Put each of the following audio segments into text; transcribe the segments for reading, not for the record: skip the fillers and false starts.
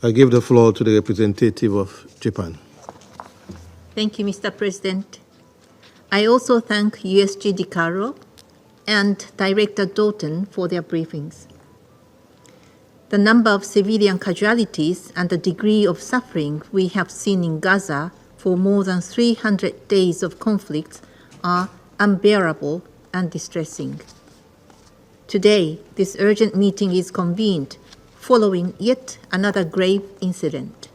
I give the floor to the representative of Japan. Thank you, Mr. President. I also thank USG DiCaro and Director Dalton for their briefings. The number of civilian casualties and the degree of suffering we have seen in Gaza for more than 300 days of conflict are unbearable and distressing. Today, this urgent meeting is convened following yet another grave incident.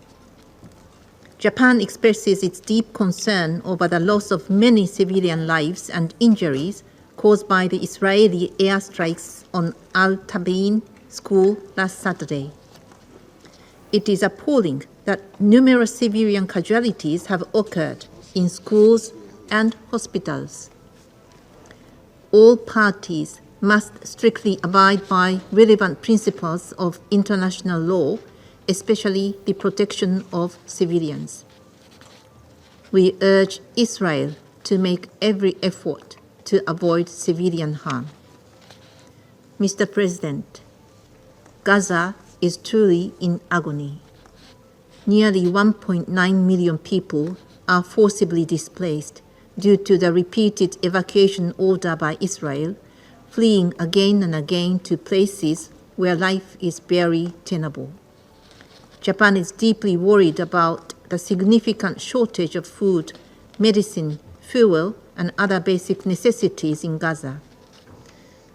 Japan expresses its deep concern over the loss of many civilian lives and injuries caused by the Israeli airstrikes on Al-Tabain school last Saturday. It is appalling that numerous civilian casualties have occurred in schools and hospitals. All parties must strictly abide by relevant principles of international law, especially the protection of civilians. We urge Israel to make every effort to avoid civilian harm. Mr. President, Gaza is truly in agony. Nearly 1.9 million people are forcibly displaced due to the repeated evacuation order by Israel, fleeing again and again to places where life is barely tenable. Japan is deeply worried about the significant shortage of food, medicine, fuel, and other basic necessities in Gaza.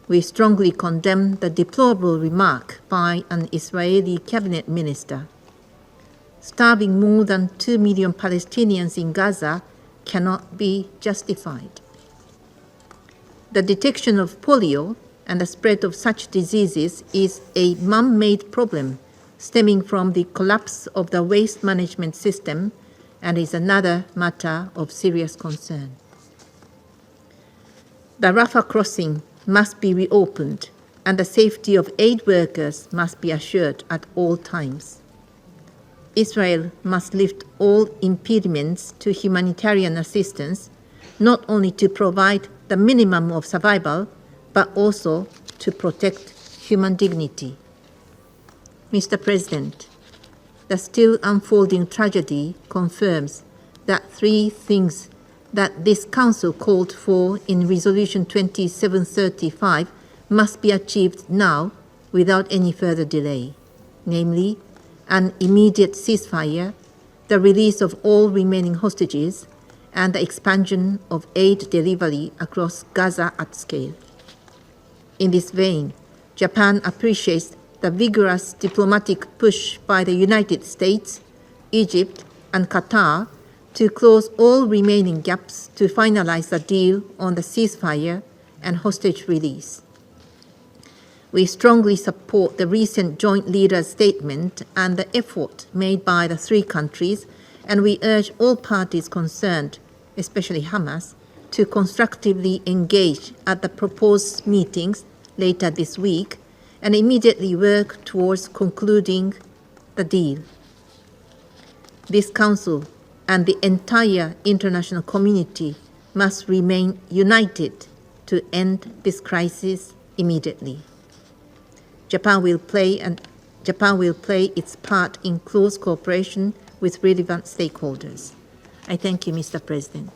We strongly condemn the deplorable remark by an Israeli cabinet minister. Starving more than 2 million Palestinians in Gaza cannot be justified. The detection of polio and the spread of such diseases is a man-made problem stemming from the collapse of the waste management system and is another matter of serious concern. The Rafah crossing must be reopened and the safety of aid workers must be assured at all times. Israel must lift all impediments to humanitarian assistance, not only to provide the minimum of survival, but also to protect human dignity. Mr. President, the still unfolding tragedy confirms that three things that this Council called for in Resolution 2735 must be achieved now without any further delay, namely, an immediate ceasefire, the release of all remaining hostages, and the expansion of aid delivery across Gaza at scale. In this vein, Japan appreciates the vigorous diplomatic push by the United States, Egypt, and Qatar to close all remaining gaps to finalize the deal on the ceasefire and hostage release. We strongly support the recent joint leaders' statement and the effort made by the three countries, and we urge all parties concerned, especially Hamas, to constructively engage at the proposed meetings later this week and immediately work towards concluding the deal. This Council and the entire international community must remain united to end this crisis immediately. Japan will play its part in close cooperation with relevant stakeholders. I thank you, Mr. President.